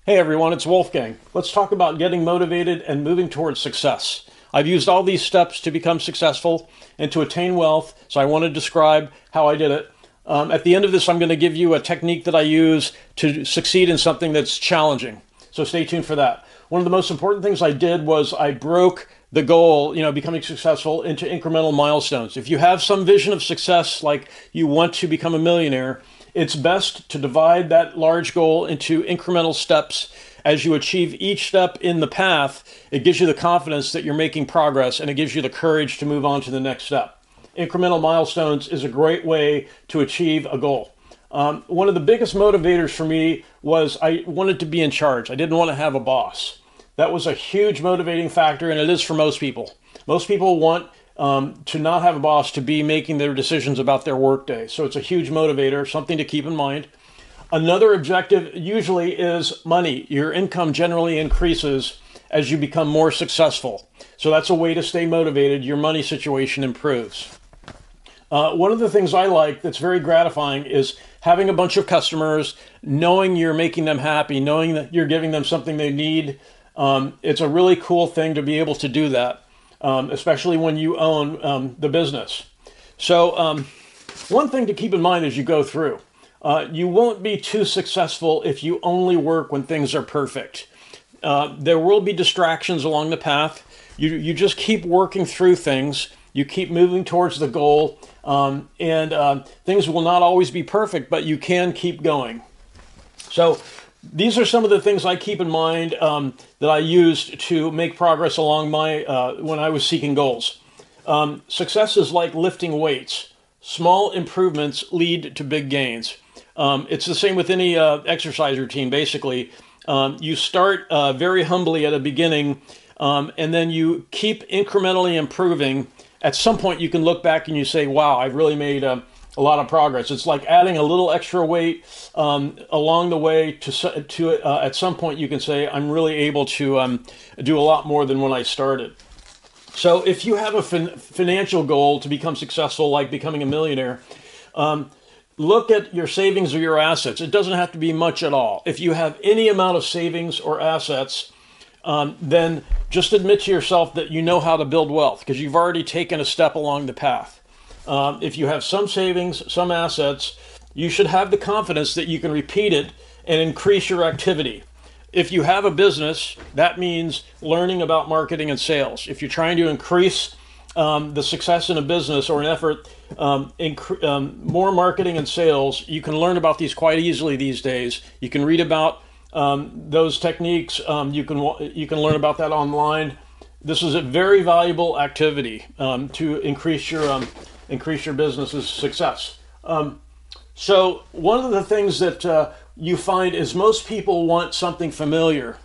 Hey everyone, it's Wolfgang. Let's talk about getting motivated and moving towards success. I've used all these steps to become successful and to attain wealth, so I want to describe how I did it. At the end of this, I'm going to give you a technique that I use to succeed in something that's challenging. So stay tuned for that. One of the most important things I did was I broke the goal, becoming successful, into incremental milestones. If you have some vision of success, like you want to become a millionaire, it's best to divide that large goal into incremental steps. As you achieve each step in the path, it gives you the confidence that you're making progress, and it gives you the courage to move on to the next step. Incremental milestones is a great way to achieve a goal. One of the biggest motivators for me was I wanted to be in charge. I didn't want to have a boss. That was a huge motivating factor, and it is for most people. Most people want to not have a boss, to be making their decisions about their workday. So it's a huge motivator, something to keep in mind. Another objective usually is money. Your income generally increases as you become more successful. So that's a way to stay motivated. Your money situation improves. One of the things I like that's very gratifying is having a bunch of customers, knowing you're making them happy, knowing that you're giving them something they need. It's a really cool thing to be able to do that. Especially when you own the business. So one thing to keep in mind as you go through, you won't be too successful if you only work when things are perfect. There will be distractions along the path. You just keep working through things. You keep moving towards the goal, and things will not always be perfect, but you can keep going. So these are some of the things I keep in mind that I used to make progress along when I was seeking goals. Success is like lifting weights. Small improvements lead to big gains. It's the same with any exercise routine, basically. You start very humbly at a beginning, and then you keep incrementally improving. At some point, you can look back and you say, wow, I've really made a lot of progress. It's like adding a little extra weight along the way to at some point you can say, I'm really able to do a lot more than when I started. So if you have a financial goal to become successful, like becoming a millionaire, look at your savings or your assets. It doesn't have to be much at all. If you have any amount of savings or assets, then just admit to yourself that you know how to build wealth, because you've already taken a step along the path. If you have some savings, some assets, you should have the confidence that you can repeat it and increase your activity. If you have a business, that means learning about marketing and sales. If you're trying to increase the success in a business or an effort, more marketing and sales, you can learn about these quite easily these days. You can read about those techniques. You can learn about that online. This is a very valuable activity to increase your business's success. So one of the things that you find is most people want something familiar,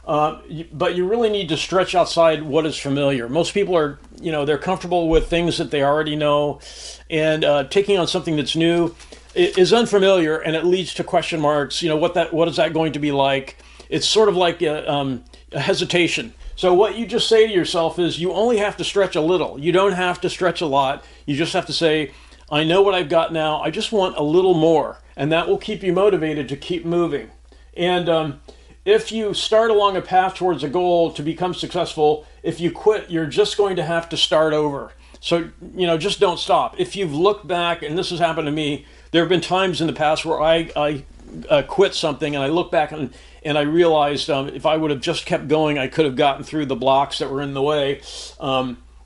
but you really need to stretch outside what is familiar. Most people are, they're comfortable with things that they already know, and taking on something that's new is unfamiliar, and it leads to question marks. What is that going to be like? It's sort of like a hesitation. So what you just say to yourself is you only have to stretch a little. You don't have to stretch a lot. You just have to say, I know what I've got now. I just want a little more. And that will keep you motivated to keep moving. And if you start along a path towards a goal to become successful, if you quit, you're just going to have to start over. So, just don't stop. If you've looked back, and this has happened to me, there have been times in the past where I quit something, and I look back and I realized if I would have just kept going, I could have gotten through the blocks that were in the way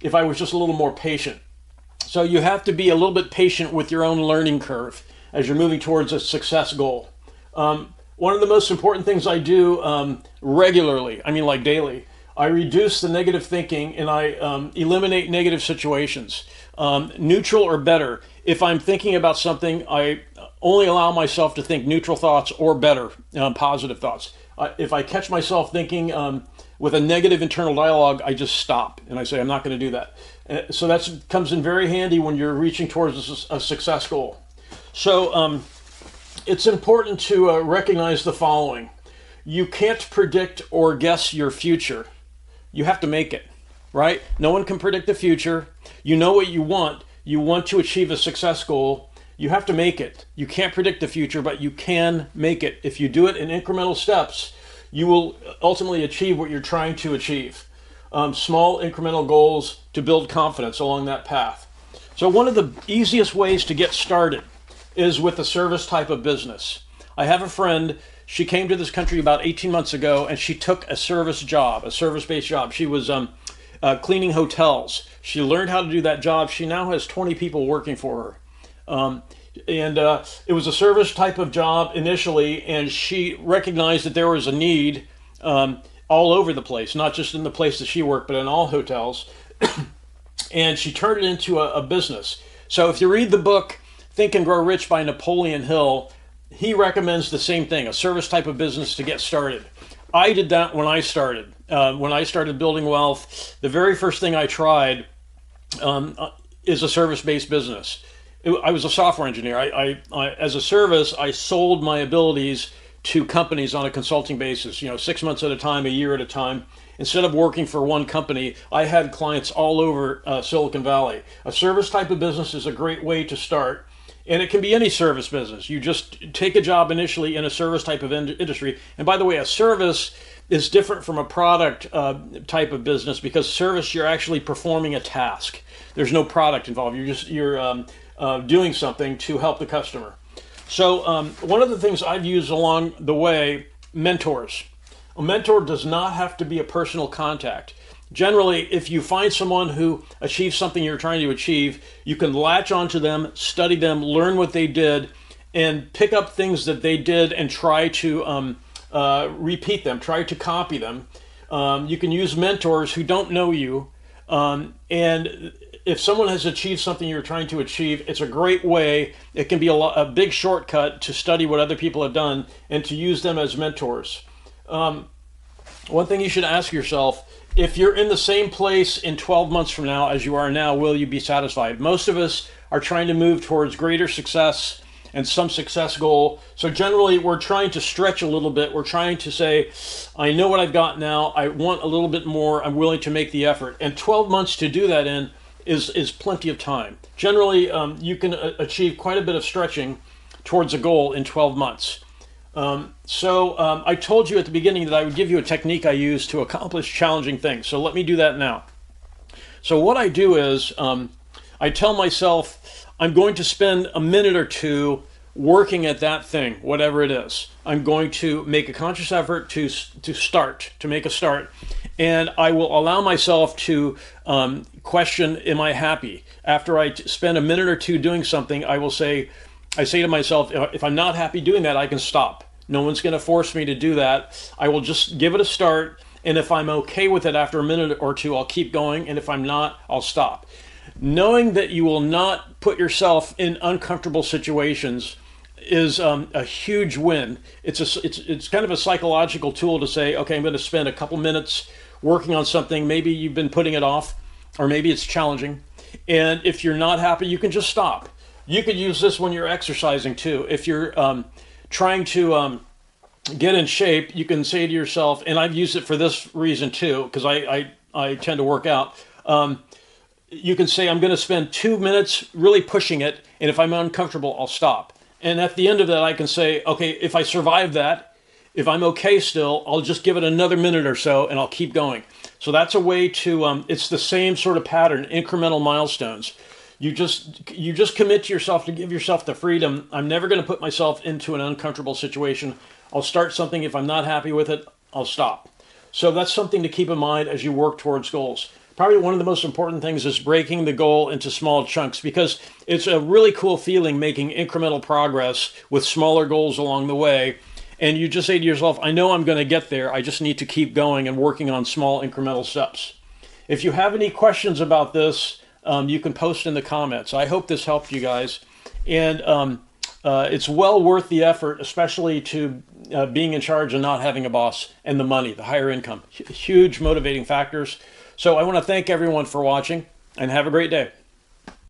if I was just a little more patient. So you have to be a little bit patient with your own learning curve as you're moving towards a success goal. One of the most important things I do regularly, like daily, I reduce the negative thinking and I eliminate negative situations. Neutral or better. If I'm thinking about something, I only allow myself to think neutral thoughts or better, positive thoughts. If I catch myself thinking with a negative internal dialogue, I just stop and I say, I'm not going to do that. So that comes in very handy when you're reaching towards a success goal. So it's important to recognize the following. You can't predict or guess your future. You have to make it, right? No one can predict the future. You know what you want. You want to achieve a success goal. You have to make it. You can't predict the future, but you can make it. If you do it in incremental steps, you will ultimately achieve what you're trying to achieve. Small incremental goals to build confidence along that path. So one of the easiest ways to get started is with a service type of business. I have a friend, she came to this country about 18 months ago, and she took a service job, a service-based job. She was cleaning hotels. She learned how to do that job. She now has 20 people working for her. It was a service type of job initially, and she recognized that there was a need all over the place, not just in the place that she worked, but in all hotels. And she turned it into a business. So if you read the book Think and Grow Rich by Napoleon Hill, he recommends the same thing, a service type of business to get started. I did that when I started. When I started building wealth, the very first thing I tried is a service-based business. I was a software engineer. As a service, I sold my abilities to companies on a consulting basis, 6 months at a time, a year at a time. Instead of working for one company, I had clients all over Silicon Valley. A service type of business is a great way to start. And it can be any service business. You just take a job initially in a service type of industry. And by the way, a service is different from a product type of business, because service, you're actually performing a task. There's no product involved. You're doing something to help the customer. So one of the things I've used along the way, mentors. A mentor does not have to be a personal contact. Generally, if you find someone who achieves something you're trying to achieve, you can latch onto them, study them, learn what they did, and pick up things that they did and try to repeat them, try to copy them. You can use mentors who don't know you, and if someone has achieved something you're trying to achieve, it's a great way. It can be a big shortcut to study what other people have done and to use them as mentors. One thing you should ask yourself, if you're in the same place in 12 months from now as you are now, will you be satisfied? Most of us are trying to move towards greater success and some success goal. So generally, we're trying to stretch a little bit. We're trying to say, I know what I've got now. I want a little bit more. I'm willing to make the effort. And 12 months to do that in is plenty of time. Generally, you can achieve quite a bit of stretching towards a goal in 12 months. I told you at the beginning that I would give you a technique I use to accomplish challenging things. So let me do that now. So what I do is I tell myself I'm going to spend a minute or two working at that thing, whatever it is. I'm going to make a conscious effort to make a start. And I will allow myself to question, am I happy? After I spend a minute or two doing something, I say to myself, if I'm not happy doing that, I can stop. No one's going to force me to do that. I will just give it a start. And if I'm okay with it after a minute or two, I'll keep going. And if I'm not, I'll stop. Knowing that you will not put yourself in uncomfortable situations is a huge win. It's kind of a psychological tool to say, okay, I'm going to spend a couple minutes working on something. Maybe you've been putting it off, or maybe it's challenging. And if you're not happy, you can just stop. You could use this when you're exercising too. If you're trying to get in shape, you can say to yourself, and I've used it for this reason too, because I tend to work out. You can say, I'm going to spend 2 minutes really pushing it, and if I'm uncomfortable, I'll stop. And at the end of that, I can say, okay, if I survive that, if I'm okay still, I'll just give it another minute or so, and I'll keep going. So that's a way to, it's the same sort of pattern, incremental milestones. You just commit to yourself to give yourself the freedom. I'm never going to put myself into an uncomfortable situation. I'll start something. If I'm not happy with it, I'll stop. So that's something to keep in mind as you work towards goals. Probably one of the most important things is breaking the goal into small chunks, because it's a really cool feeling making incremental progress with smaller goals along the way. And you just say to yourself, I know I'm going to get there. I just need to keep going and working on small incremental steps. If you have any questions about this, you can post in the comments. I hope this helped you guys. And it's well worth the effort, especially to being in charge and not having a boss, and the money, the higher income. Huge motivating factors. So I want to thank everyone for watching, and have a great day.